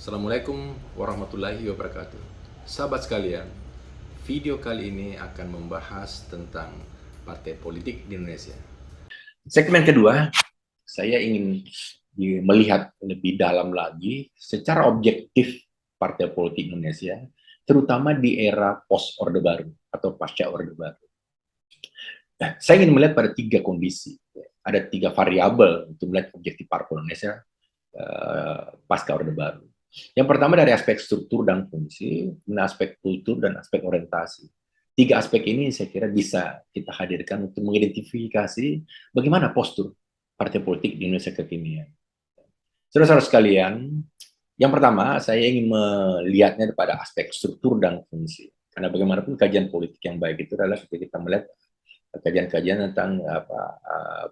Assalamualaikum warahmatullahi wabarakatuh. Sahabat sekalian, video kali ini akan membahas tentang partai politik di Indonesia. Segmen kedua, saya ingin melihat lebih dalam lagi secara objektif partai politik Indonesia, terutama di era post Orde Baru atau pasca Orde Baru. Nah, saya ingin melihat pada tiga kondisi. Ada tiga variabel untuk melihat objektif partai Indonesia pasca Orde Baru. Yang pertama dari aspek struktur dan fungsi, kemudian aspek kultur dan aspek orientasi. Tiga aspek ini saya kira bisa kita hadirkan untuk mengidentifikasi bagaimana postur partai politik di Indonesia kekinian. Saudara-saudara sekalian, yang pertama saya ingin melihatnya pada aspek struktur dan fungsi. Karena bagaimanapun kajian politik yang baik itu adalah ketika kita melihat kajian-kajian tentang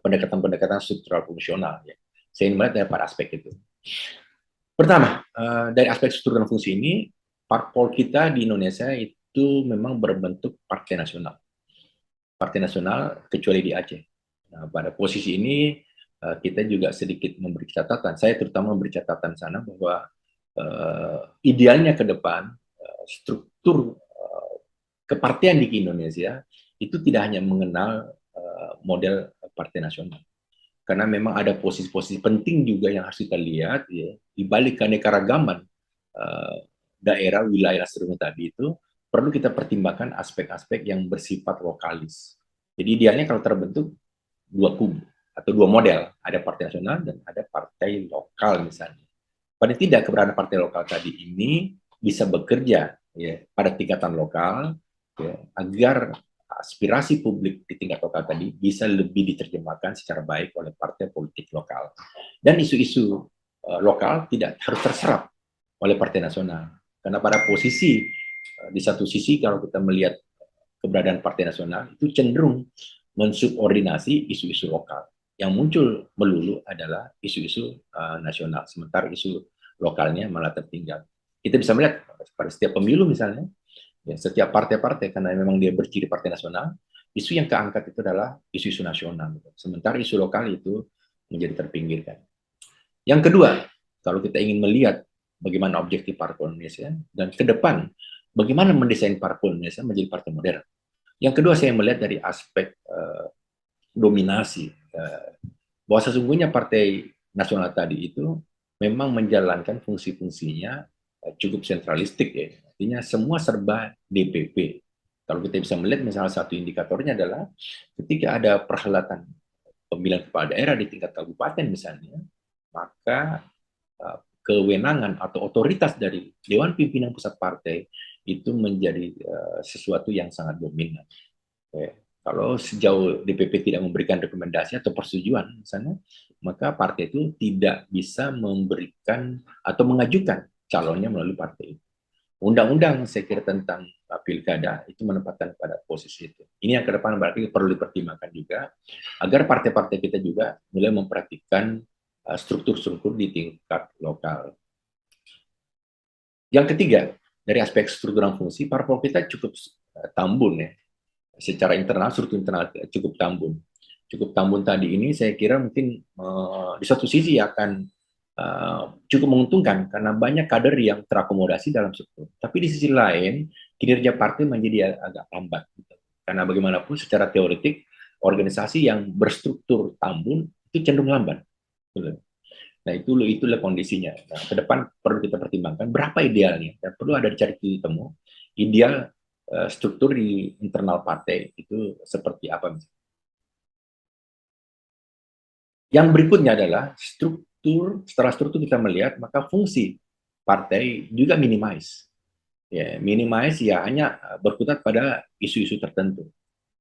pendekatan-pendekatan struktural fungsional. Ya. Saya ingin melihat pada aspek itu. Pertama, dari aspek struktur dan fungsi ini, parpol kita di Indonesia itu memang berbentuk partai nasional. Partai nasional kecuali di Aceh. Nah, pada posisi ini kita juga sedikit memberi catatan. Saya terutama memberi catatan sana bahwa idealnya ke depan struktur kepartian di Indonesia itu tidak hanya mengenal model partai nasional. Karena memang ada posisi-posisi penting juga yang harus kita lihat ya, di balik keanekaragaman daerah wilayah nasional tadi itu perlu kita pertimbangkan aspek-aspek yang bersifat lokalis. Jadi idealnya kalau terbentuk dua kubu atau dua model, ada partai nasional dan ada partai lokal misalnya. Paling tidak keberadaan partai lokal tadi ini bisa bekerja ya pada tingkatan lokal ya, agar aspirasi publik di tingkat lokal tadi bisa lebih diterjemahkan secara baik oleh partai politik lokal. Dan isu-isu lokal tidak harus terserap oleh partai nasional. Karena pada posisi, di satu sisi kalau kita melihat keberadaan partai nasional, itu cenderung mensubordinasi isu-isu lokal. Yang muncul melulu adalah isu-isu nasional, sementara isu lokalnya malah tertinggal. Kita bisa melihat pada setiap pemilu misalnya, ya, setiap partai-partai karena memang dia berciri partai nasional, isu yang keangkat itu adalah isu-isu nasional. Sementara isu lokal itu menjadi terpinggirkan. Yang kedua, kalau kita ingin melihat bagaimana objektif parpol Indonesia dan ke depan bagaimana mendesain parpol Indonesia menjadi partai modern. Yang kedua saya melihat dari aspek dominasi bahwa sesungguhnya partai nasional tadi itu memang menjalankan fungsi-fungsinya cukup sentralistik ya. Artinya semua serba DPP. Kalau kita bisa melihat misalnya satu indikatornya adalah ketika ada perhelatan pemilihan kepala daerah di tingkat kabupaten misalnya, maka kewenangan atau otoritas dari Dewan Pimpinan Pusat Partai itu menjadi sesuatu yang sangat dominan. Kalau sejauh DPP tidak memberikan rekomendasi atau persetujuan misalnya, maka partai itu tidak bisa memberikan atau mengajukan calonnya melalui partai itu. Undang-undang saya kira tentang pilkada itu menempatkan pada posisi itu. Ini yang ke depan berarti perlu dipertimbangkan juga agar partai-partai kita juga mulai memperhatikan struktur-struktur di tingkat lokal. Yang ketiga, dari aspek struktur dan fungsi, parpol kita cukup tambun ya. Secara internal, struktur internal cukup tambun. Cukup tambun tadi ini saya kira mungkin di satu sisi akan cukup menguntungkan karena banyak kader yang terakomodasi dalam struktur. Tapi di sisi lain, kinerja partai menjadi agak lambat. Gitu. Karena bagaimanapun secara teoretik, organisasi yang berstruktur tambun itu cenderung lambat. Gitu. Nah, itulah kondisinya. Nah, ke depan perlu kita pertimbangkan berapa idealnya dan perlu ada dicari titik temu ideal struktur di internal partai itu seperti apa. Yang berikutnya adalah struktur. Setelah struktur kita melihat maka fungsi partai juga minimize. Ya, minimize ya hanya berkutat pada isu-isu tertentu.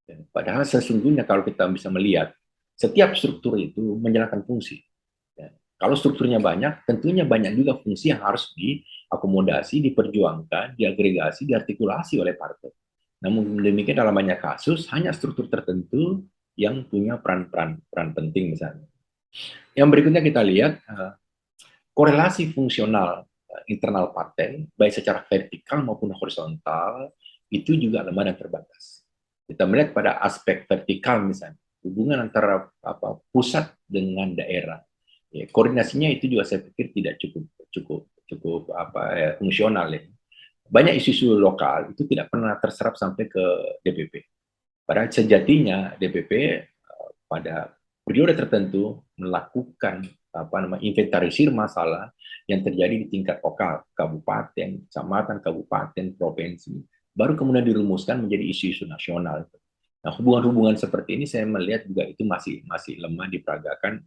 Ya, padahal sesungguhnya kalau kita bisa melihat setiap struktur itu menjalankan fungsi. Kalau strukturnya banyak, tentunya banyak juga fungsi yang harus diakomodasi, diperjuangkan, diagregasi, diartikulasi oleh partai. Namun demikian dalam banyak kasus, hanya struktur tertentu yang punya peran penting misalnya. Yang berikutnya kita lihat, korelasi fungsional internal partai, baik secara vertikal maupun horizontal, itu juga lemah dan terbatas. Kita melihat pada aspek vertikal misalnya, hubungan antara pusat dengan daerah. Ya, koordinasinya itu juga saya pikir tidak cukup cukup fungsional ya. Banyak isu-isu lokal itu tidak pernah terserap sampai ke DPP. Padahal sejatinya DPP pada periode tertentu melakukan inventarisir masalah yang terjadi di tingkat lokal, kabupaten, kecamatan, kabupaten, provinsi, baru kemudian dirumuskan menjadi isu-isu nasional. Nah, hubungan-hubungan seperti ini saya melihat juga itu masih lemah diperagakan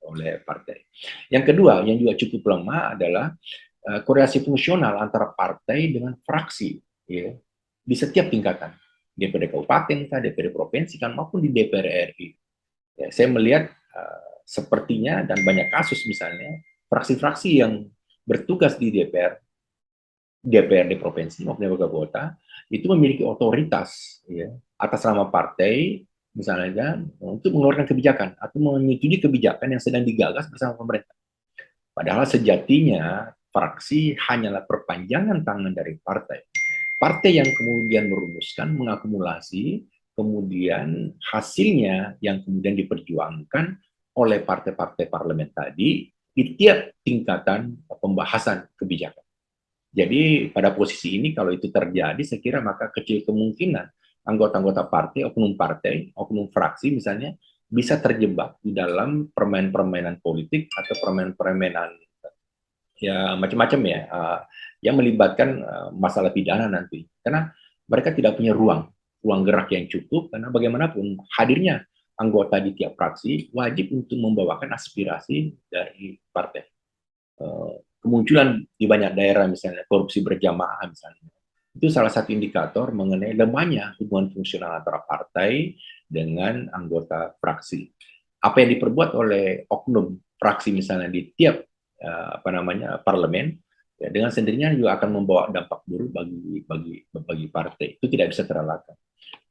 oleh partai. Yang kedua, yang juga cukup lemah adalah korelasi fungsional antara partai dengan fraksi, ya, di setiap tingkatan, DPD kabupaten, DPD provinsi, maupun di DPR RI. Ya, saya melihat sepertinya dan banyak kasus misalnya fraksi-fraksi yang bertugas di DPRD provinsi maupun DPRD kota itu memiliki otoritas ya, atas nama partai misalnya untuk mengeluarkan kebijakan atau menyetujui kebijakan yang sedang digagas bersama pemerintah. Padahal sejatinya fraksi hanyalah perpanjangan tangan dari partai. Partai yang kemudian merumuskan, mengakumulasi, kemudian hasilnya yang kemudian diperjuangkan oleh partai-partai parlemen tadi di tiap tingkatan pembahasan kebijakan. Jadi pada posisi ini kalau itu terjadi, saya kira maka kecil kemungkinan anggota-anggota partai, oknum fraksi misalnya, bisa terjebak di dalam permainan-permainan politik atau permainan-permainan ya macam-macam ya, yang melibatkan masalah pidana nanti. Karena mereka tidak punya ruang gerak yang cukup, karena bagaimanapun hadirnya anggota di tiap fraksi wajib untuk membawakan aspirasi dari partai. Kemunculan di banyak daerah misalnya korupsi berjamaah misalnya, itu salah satu indikator mengenai lemahnya hubungan fungsional antara partai dengan anggota fraksi. Apa yang diperbuat oleh oknum fraksi misalnya di tiap parlemen, ya, dengan sendirinya juga akan membawa dampak buruk bagi partai. Itu tidak bisa terelakkan.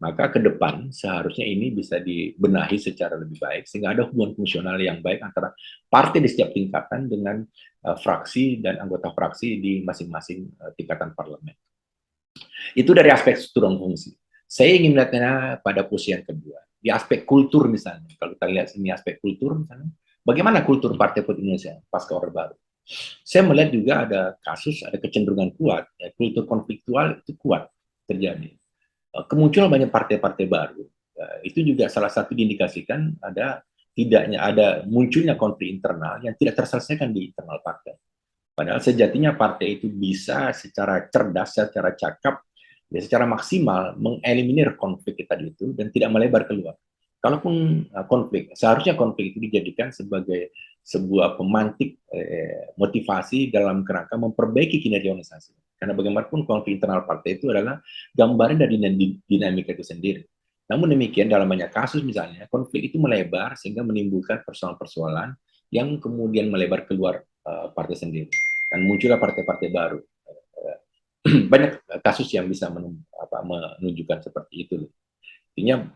Maka ke depan seharusnya ini bisa dibenahi secara lebih baik sehingga ada hubungan fungsional yang baik antara partai di setiap tingkatan dengan fraksi dan anggota fraksi di masing-masing tingkatan parlemen. Itu dari aspek struktur dan fungsi. Saya ingin melihatnya pada posisi yang kedua, di aspek kultur misalnya. Kalau kita lihat ini aspek kultur misalnya, bagaimana kultur Partai Politik Indonesia pasca Orde Baru? Saya melihat juga ada kasus, ada kecenderungan kuat, ya, kultur konfliktual itu kuat terjadi. Kemunculan banyak partai-partai baru, itu juga salah satu diindikasikan ada munculnya konflik internal yang tidak terselesaikan di internal partai. Padahal sejatinya partai itu bisa secara cerdas, secara cakap, ya, secara maksimal mengeliminir konflik tadi itu dan tidak melebar keluar. Kalaupun konflik, seharusnya konflik itu dijadikan sebagai sebuah pemantik motivasi dalam kerangka memperbaiki kinerja organisasi. Karena bagaimanapun konflik internal partai itu adalah gambaran dari dinamika itu sendiri. Namun demikian dalam banyak kasus misalnya konflik itu melebar sehingga menimbulkan persoalan-persoalan yang kemudian melebar keluar partai sendiri dan muncullah partai-partai baru. Banyak kasus yang bisa menunjukkan seperti itu. Artinya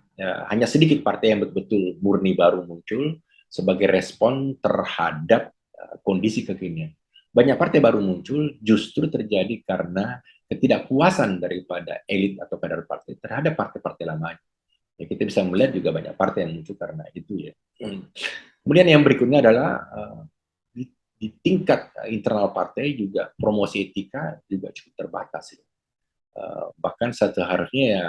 hanya sedikit partai yang betul-betul murni baru muncul sebagai respon terhadap kondisi kekinian. Banyak partai baru muncul justru terjadi karena ketidakpuasan daripada elit atau kader partai terhadap partai-partai lama. Ya, kita bisa melihat juga banyak partai yang muncul karena itu ya. Kemudian yang berikutnya adalah di tingkat internal partai juga promosi etika juga cukup terbatas. Ya. Bahkan seharusnya ya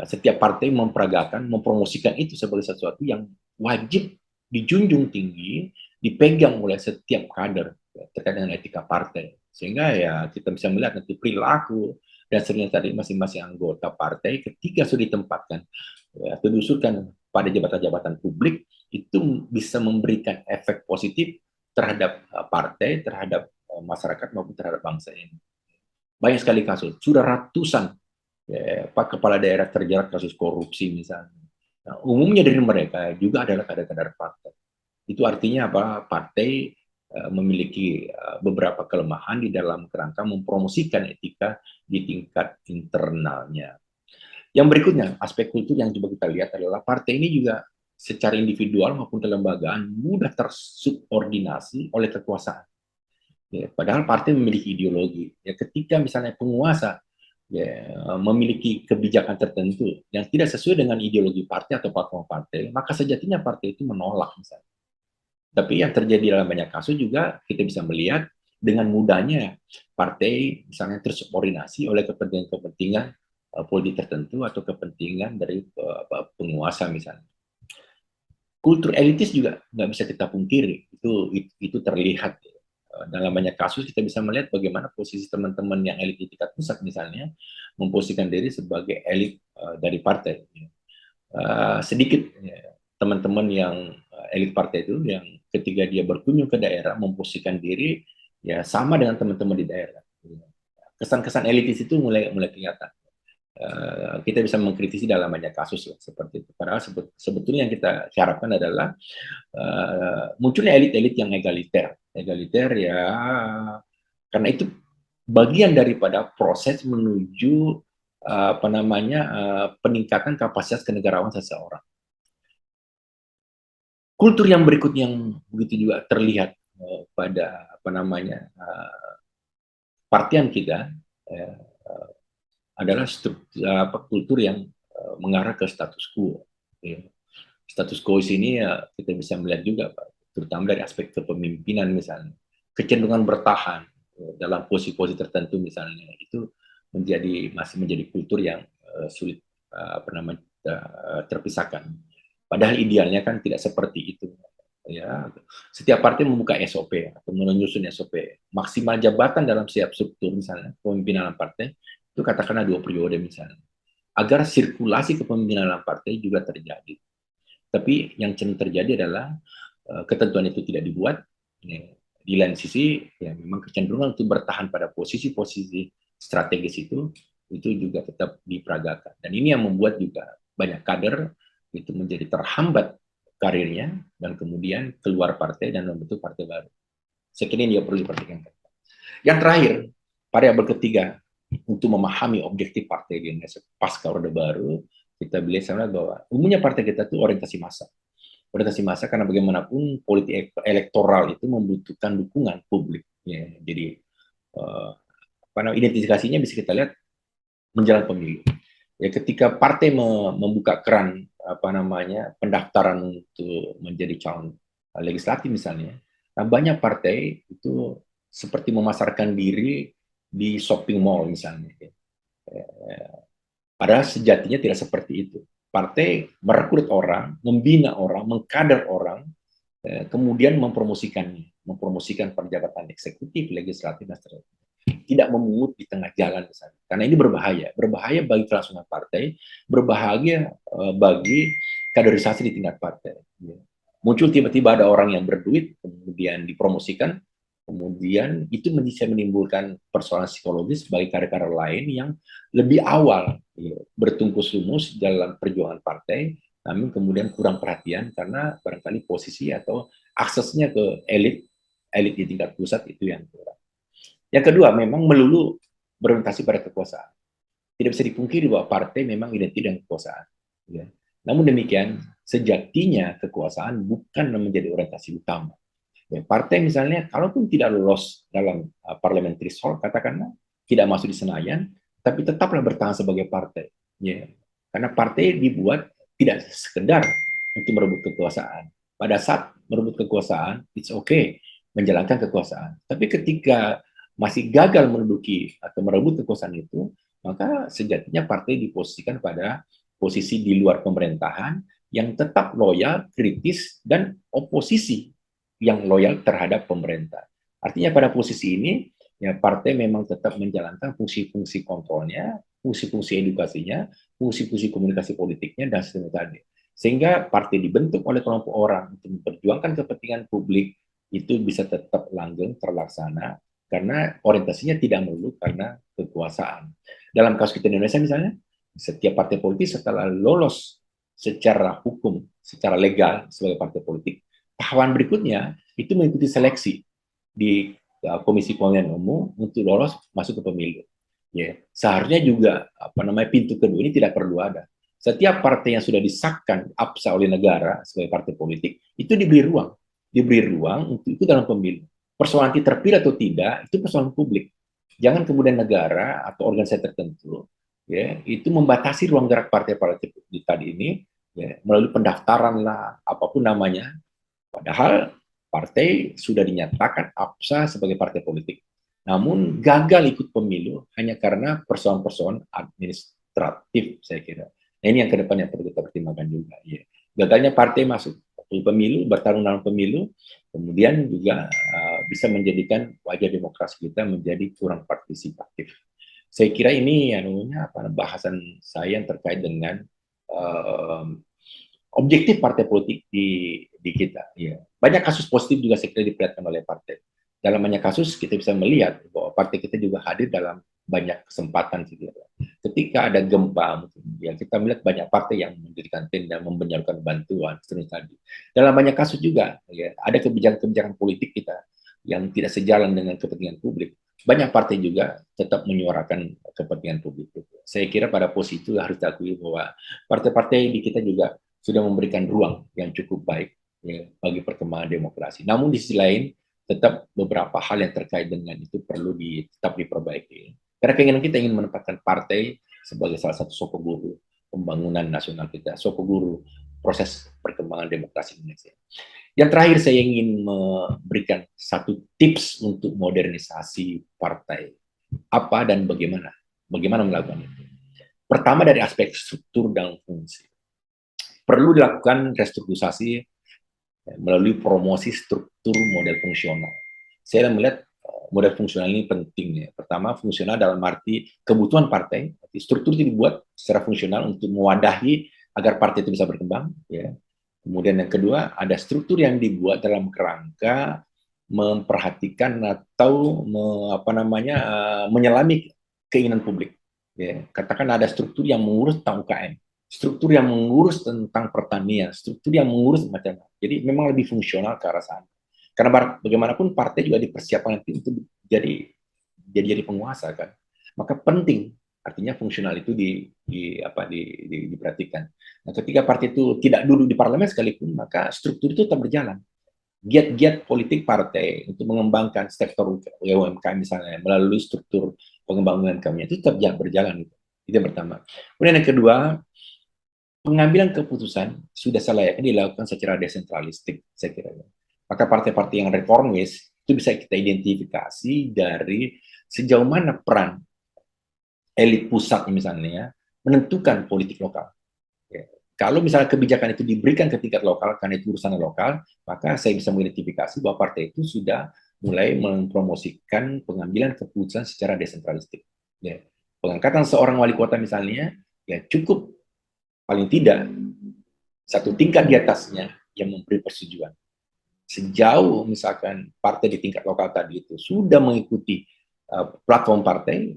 setiap partai memperagakan, mempromosikan itu sebagai sesuatu yang wajib dijunjung tinggi, dipegang oleh setiap kader ya, terkait dengan etika partai. Sehingga ya kita bisa melihat nanti perilaku dan sebenarnya tadi masing-masing anggota partai ketika sudah ditempatkan ya, atau diusulkan pada jabatan-jabatan publik itu bisa memberikan efek positif terhadap partai, terhadap masyarakat maupun terhadap bangsa ini. Banyak sekali kasus, sudah ratusan ya, Pak Kepala Daerah terjerat kasus korupsi misalnya. Nah, umumnya dari mereka juga adalah kader-kader partai. Itu artinya apa? Partai memiliki beberapa kelemahan di dalam kerangka mempromosikan etika di tingkat internalnya. Yang berikutnya, aspek kultur yang coba kita lihat adalah partai ini juga secara individual maupun kelembagaan mudah tersubordinasi oleh kekuasaan. Ya, padahal partai memiliki ideologi. Ya, ketika misalnya penguasa ya, memiliki kebijakan tertentu yang tidak sesuai dengan ideologi partai atau platform partai, maka sejatinya partai itu menolak misalnya. Tapi yang terjadi dalam banyak kasus juga kita bisa melihat dengan mudahnya partai misalnya tersubordinasi oleh kepentingan-kepentingan politik tertentu atau kepentingan dari penguasa misalnya. Kultur elitis juga nggak bisa kita pungkiri, itu terlihat. Dalam banyak kasus kita bisa melihat bagaimana posisi teman-teman yang elit di tingkat pusat misalnya memposisikan diri sebagai elit dari partai. Sedikit teman-teman yang elit partai itu yang ketika dia berkunjung ke daerah memposisikan diri ya sama dengan teman-teman di daerah. Kesan-kesan elitis itu mulai kelihatan. Kita bisa mengkritisi dalam banyak kasus ya, seperti itu. Padahal sebetulnya yang kita harapkan adalah munculnya elit-elit yang egaliter ya, karena itu bagian daripada proses menuju peningkatan kapasitas kenegarawan seseorang. Kultur yang berikutnya yang begitu juga terlihat pada partian kita adalah kultur yang mengarah ke status quo. Ya. Status quo sini ya kita bisa melihat juga, Pak, terutama dari aspek kepemimpinan misalnya, kecenderungan bertahan dalam posisi-posisi tertentu misalnya, itu masih menjadi kultur yang sulit terpisahkan. Padahal idealnya kan tidak seperti itu. Ya, setiap partai membuka SOP atau menyusun SOP maksimal jabatan dalam setiap struktur misalnya pemimpinan partai itu katakanlah 2 periode misalnya, agar sirkulasi kepemimpinan dalam partai juga terjadi. Tapi yang cenderung terjadi adalah ketentuan itu tidak dibuat. Di lain sisi, ya memang kecenderungan untuk bertahan pada posisi-posisi strategis itu juga tetap diperagakan. Dan ini yang membuat juga banyak kader itu menjadi terhambat karirnya dan kemudian keluar partai dan membentuk partai baru. Sekiranya dia perlu diperhatikan. Yang terakhir, variabel ketiga untuk memahami objektif partai di Indonesia pasca Orde Baru, kita bilang bahwa umumnya partai kita itu orientasi massa. Orientasi massa karena bagaimanapun politik elektoral itu membutuhkan dukungan publik. Ya, jadi identifikasinya bisa kita lihat menjelang pemilu. Ya, ketika partai membuka keran pendaftaran untuk menjadi calon legislatif misalnya, nah banyak partai itu seperti memasarkan diri di shopping mall misalnya. Padahal sejatinya tidak seperti itu. Partai merekrut orang, membina orang, mengkader orang, kemudian mempromosikan perjabatan eksekutif, legislatif, dan seterusnya. Tidak memungut di tengah jalan misalnya. Karena ini berbahaya bagi kelangsungan partai, berbahaya bagi kaderisasi di tingkat partai. Muncul tiba-tiba ada orang yang berduit, kemudian dipromosikan, kemudian itu bisa menimbulkan persoalan psikologis bagi kader-kader lain yang lebih awal bertungkus lumus dalam perjuangan partai, namun kemudian kurang perhatian karena barangkali posisi atau aksesnya ke elit di tingkat pusat itu yang kurang. Yang kedua, memang melulu berorientasi pada kekuasaan. Tidak bisa dipungkiri bahwa partai memang identik dengan kekuasaan. Ya. Namun demikian, sejatinya kekuasaan bukan menjadi orientasi utama. Ya, partai misalnya, kalaupun tidak lolos dalam parliamentary threshold, katakanlah tidak masuk di Senayan, tapi tetaplah bertahan sebagai partai. Ya. Karena partai dibuat tidak sekedar untuk merebut kekuasaan. Pada saat merebut kekuasaan, it's okay menjalankan kekuasaan. Tapi ketika masih gagal menduduki atau merebut kekuasaan itu, maka sejatinya partai diposisikan pada posisi di luar pemerintahan yang tetap loyal, kritis, dan oposisi yang loyal terhadap pemerintah. Artinya pada posisi ini, ya partai memang tetap menjalankan fungsi-fungsi kontrolnya, fungsi-fungsi edukasinya, fungsi-fungsi komunikasi politiknya, dan sebagainya tadi. Sehingga partai dibentuk oleh kelompok orang untuk memperjuangkan kepentingan publik, itu bisa tetap langgeng terlaksana, karena orientasinya tidak melulu karena kekuasaan. Dalam kasus kita di Indonesia misalnya, setiap partai politik setelah lolos secara hukum, secara legal sebagai partai politik, tahapan berikutnya itu mengikuti seleksi di Komisi Pemilihan Umum untuk lolos masuk ke pemilu. Ya, seharusnya juga pintu kedua ini tidak perlu ada. Setiap partai yang sudah disahkan APSA oleh negara sebagai partai politik itu diberi ruang untuk itu dalam pemilu. Persoalan terpilih atau tidak itu persoalan publik. Jangan kemudian negara atau organisasi tertentu ya itu membatasi ruang gerak partai-partai tadi ini ya, melalui pendaftaran lah apapun namanya. Padahal partai sudah dinyatakan absah sebagai partai politik, namun gagal ikut pemilu hanya karena persoalan-persoalan administratif, saya kira. Nah, ini yang ke depan yang perlu kita pertimbangkan juga. Ya. Gagalnya partai masuk pemilu, bertarung dalam pemilu, kemudian juga bisa menjadikan wajah demokrasi kita menjadi kurang partisipatif. Saya kira ini bahasan saya yang terkait dengan objektif partai politik di kita. Ya. Banyak kasus positif juga saya kira diperlihatkan oleh partai. Dalam banyak kasus kita bisa melihat bahwa partai kita juga hadir dalam banyak kesempatan. Ketika ada gempa, yang kita melihat banyak partai yang mendirikan tenda, membenarkan bantuan, seterusnya tadi. Dalam banyak kasus juga, ya, ada kebijakan-kebijakan politik kita yang tidak sejalan dengan kepentingan publik. Banyak partai juga tetap menyuarakan kepentingan publik. Saya kira pada posisi itu harus diakui bahwa partai-partai di kita juga sudah memberikan ruang yang cukup baik ya, bagi perkembangan demokrasi. Namun di sisi lain, tetap beberapa hal yang terkait dengan itu perlu tetap diperbaiki. Karena keinginan kita ingin menempatkan partai sebagai salah satu sokok guru pembangunan nasional kita, sokok guru proses perkembangan demokrasi Indonesia. Yang terakhir saya ingin memberikan satu tips untuk modernisasi partai. Apa dan bagaimana? Bagaimana melakukan itu? Pertama dari aspek struktur dan fungsi. Perlu dilakukan restrukturisasi melalui promosi struktur model fungsional. Saya melihat model fungsional ini penting ya. Pertama, fungsional dalam arti kebutuhan partai, struktur itu dibuat secara fungsional untuk mewadahi agar partai itu bisa berkembang. Ya. Kemudian yang kedua, ada struktur yang dibuat dalam kerangka memperhatikan atau menyelami keinginan publik. Ya. Katakan ada struktur yang mengurus tentang UKM, struktur yang mengurus tentang pertanian, struktur yang mengurus macam-macam. Jadi memang lebih fungsional ke arah sana. Karena bagaimanapun partai juga dipersiapkan nanti untuk jadi penguasa kan. Maka penting artinya fungsional itu diperhatikan. Nah, ketika partai itu tidak duduk di parlemen sekalipun, maka struktur itu tetap berjalan. Giat-giat politik partai untuk mengembangkan sektor UMKM misalnya melalui struktur pengembangan UMKM-nya itu tetap berjalan. Itu yang pertama. Kemudian yang kedua, pengambilan keputusan sudah selayaknya dilakukan secara desentralistik, saya kira. Maka partai-partai yang reformis itu bisa kita identifikasi dari sejauh mana peran elit pusat misalnya menentukan politik lokal. Ya. Kalau misalnya kebijakan itu diberikan ke tingkat lokal karena itu urusan lokal, maka saya bisa mengidentifikasi bahwa partai itu sudah mulai mempromosikan pengambilan keputusan secara desentralistik. Ya. Pengangkatan seorang wali kota misalnya, ya cukup paling tidak satu tingkat di atasnya yang memberi persetujuan. Sejauh misalkan partai di tingkat lokal tadi itu sudah mengikuti platform partai,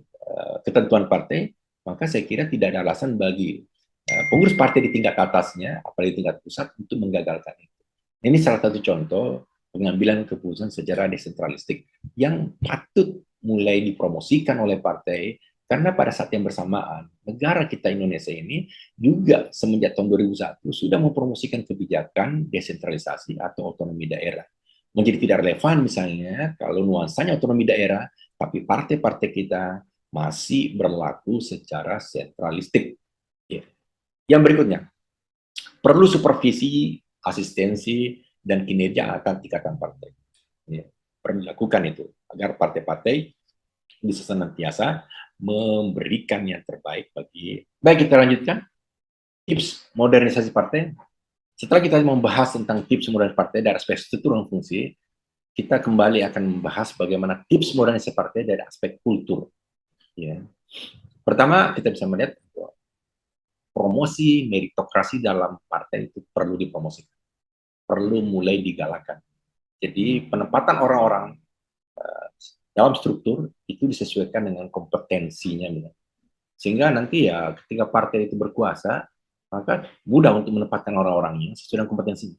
ketentuan partai, maka saya kira tidak ada alasan bagi pengurus partai di tingkat atasnya, apalagi tingkat pusat, untuk menggagalkan itu. Ini salah satu contoh pengambilan keputusan secara desentralistik yang patut mulai dipromosikan oleh partai, karena pada saat yang bersamaan, negara kita Indonesia ini juga semenjak tahun 2001 sudah mempromosikan kebijakan desentralisasi atau otonomi daerah. Menjadi tidak relevan misalnya kalau nuansanya otonomi daerah, tapi partai-partai kita masih berlaku secara sentralistik. Ya. Yang berikutnya, perlu supervisi, asistensi, dan kinerja akan tingkatan partai. Ya. Perlu dilakukan itu, agar partai-partai bisa senantiasa memberikan yang terbaik bagi. Baik, kita lanjutkan. Tips modernisasi partai. Setelah kita membahas tentang tips modernisasi partai dari aspek struktur dan fungsi, kita kembali akan membahas bagaimana tips modernisasi partai dari aspek kultur. Ya. Pertama, kita bisa melihat promosi meritokrasi dalam partai itu perlu dipromosikan, perlu mulai digalakan. Jadi penempatan orang-orang dalam struktur itu disesuaikan dengan kompetensinya, sehingga nanti ya ketika partai itu berkuasa, maka mudah untuk menempatkan orang-orangnya sesuai dengan kompetensinya,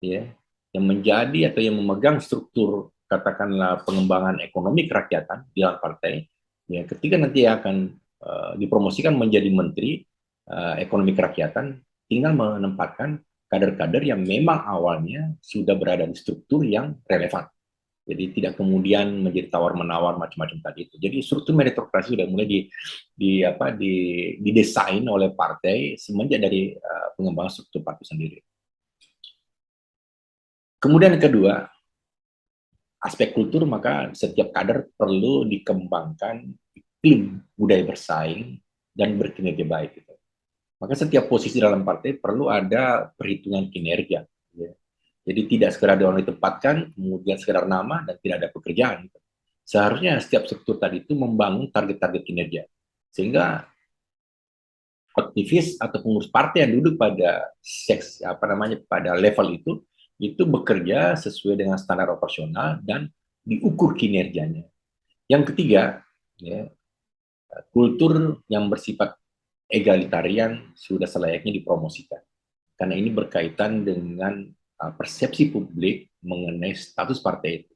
ya, yang menjadi atau yang memegang struktur katakanlah pengembangan ekonomi kerakyatan di dalam partai, ya ketika nanti akan dipromosikan menjadi menteri ekonomi kerakyatan, tinggal menempatkan kader-kader yang memang awalnya sudah berada di struktur yang relevan. Jadi tidak kemudian menjadi tawar-menawar macam-macam tadi itu. Jadi struktur meritokrasi sudah mulai didesain oleh partai semenjak dari pengembangan struktur partai sendiri. Kemudian yang kedua, aspek kultur, maka setiap kader perlu dikembangkan iklim budaya bersaing dan berkinerja baik. Gitu. Maka setiap posisi dalam partai perlu ada perhitungan kinerja. Ya. Jadi tidak sekedar orang ditempatkan, kemudian sekedar nama, dan tidak ada pekerjaan. Gitu. Seharusnya setiap struktur tadi itu membangun target-target kinerja. Sehingga aktivis atau pengurus partai yang duduk pada pada level itu bekerja sesuai dengan standar operasional dan diukur kinerjanya. Yang ketiga, ya, kultur yang bersifat egalitarian sudah selayaknya dipromosikan. Karena ini berkaitan dengan persepsi publik mengenai status partai itu.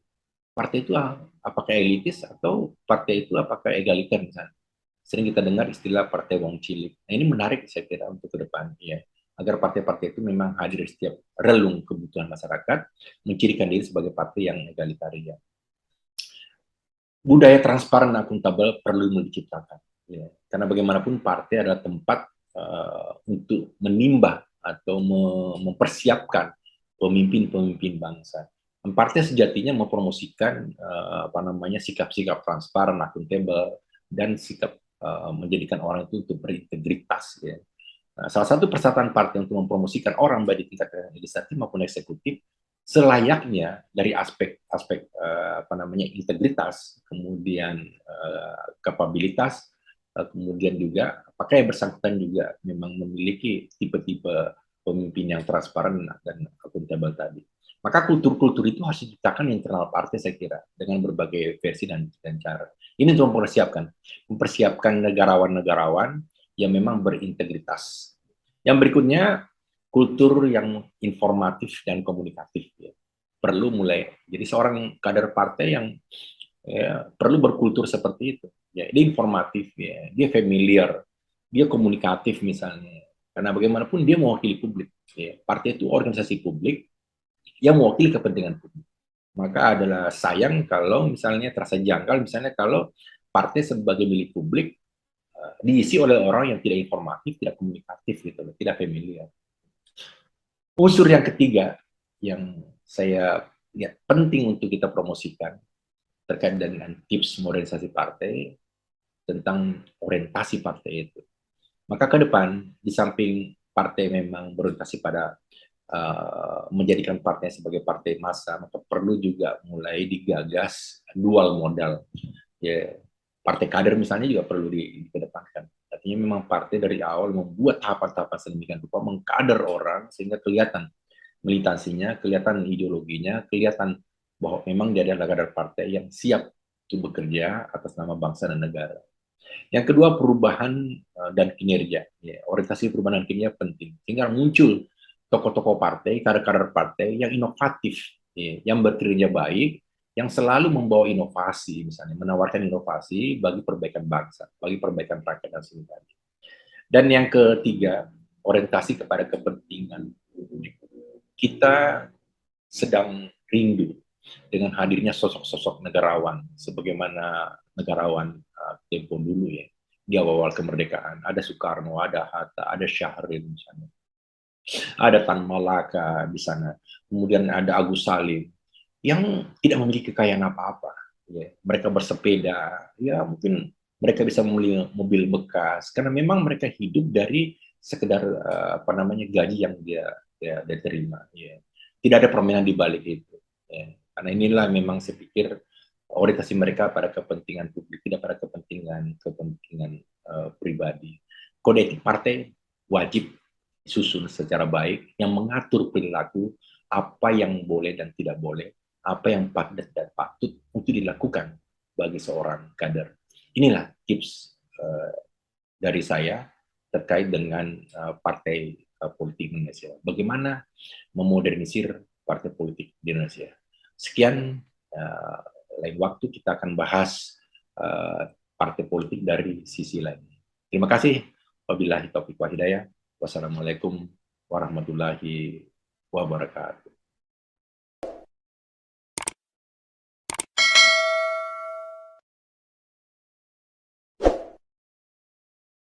Partai itu apakah elitis atau partai itu apakah egaliter misalnya. Sering kita dengar istilah partai wong cilik. Nah, ini menarik saya kira untuk ke depan ya. Agar partai-partai itu memang hadir di setiap relung kebutuhan masyarakat, mencirikan diri sebagai partai yang egalitarian. Budaya transparan dan akuntabel perlu diciptakan. Ya. Karena bagaimanapun partai adalah tempat untuk menimba atau mempersiapkan pemimpin-pemimpin bangsa. Partai sejatinya mempromosikan sikap-sikap transparan, akuntabel, dan sikap menjadikan orang itu untuk berintegritas. Ya. Nah, salah satu persyaratan partai untuk mempromosikan orang baik di tingkat legislatif maupun eksekutif selayaknya dari aspek integritas, kemudian kapabilitas, kemudian juga apakah yang bersangkutan juga memang memiliki tipe-tipe pemimpin yang transparan dan akuntabel tadi. Maka kultur-kultur itu harus diciptakan di internal partai saya kira dengan berbagai versi dan cara. Ini untuk mempersiapkan negarawan-negarawan yang memang berintegritas. Yang berikutnya, kultur yang informatif dan komunikatif. Ya. Perlu mulai. Jadi seorang kader partai yang perlu berkultur seperti itu. Ya, dia informatif, ya, dia familiar, dia komunikatif misalnya. Karena bagaimanapun dia mewakili publik. Ya. Partai itu organisasi publik yang mewakili kepentingan publik. Maka adalah sayang kalau misalnya terasa janggal, misalnya kalau partai sebagai milik publik diisi oleh orang yang tidak informatif, tidak komunikatif, gitu, tidak familiar. Unsur yang ketiga yang saya lihat penting untuk kita promosikan terkait dengan tips modernisasi partai tentang orientasi partai itu. Maka ke depan, di samping partai memang berorientasi pada menjadikan partai sebagai partai massa, maka perlu juga mulai digagas dual modal. Ya, partai kader misalnya juga perlu dikedepankan. Artinya memang partai dari awal membuat tahapan-tahapan sedemikian rupa, mengkader orang sehingga kelihatan militansinya, kelihatan ideologinya, kelihatan bahwa memang dia adalah kader partai yang siap untuk bekerja atas nama bangsa dan negara. Yang kedua, perubahan dan kinerja. Ya, orientasi perubahan dan kinerja penting. Sehingga muncul tokoh-tokoh partai, kader-kader partai yang inovatif, ya, yang berkinerja baik, yang selalu membawa inovasi, misalnya menawarkan inovasi bagi perbaikan bangsa, bagi perbaikan rakyat dan sebagainya. Dan yang ketiga, orientasi kepada kepentingan publik. Kita sedang rindu dengan hadirnya sosok-sosok negarawan, sebagaimana negarawan tempo dulu ya, di awal-awal kemerdekaan. Ada Soekarno, ada Hatta, ada Syahrir misalnya. Ada Tan Malaka di sana. Kemudian ada Agus Salim yang tidak memiliki kekayaan apa-apa. Ya. Mereka bersepeda, ya mungkin mereka bisa membeli mobil bekas karena memang mereka hidup dari sekedar gaji yang dia terima. Ya. Tidak ada permainan di balik itu. Ya. Karena inilah memang saya pikir orientasi mereka pada kepentingan publik, tidak pada kepentingan pribadi. Kode etik partai wajib disusun secara baik yang mengatur perilaku apa yang boleh dan tidak boleh, apa yang patut dan patut untuk dilakukan bagi seorang kader. Inilah tips dari saya terkait dengan partai politik Indonesia. Bagaimana memodernisir partai politik di Indonesia. Sekian, lain waktu kita akan bahas partai politik dari sisi lain. Terima kasih. Wabillahi taufiq wa hidayah. Wassalamualaikum warahmatullahi wabarakatuh.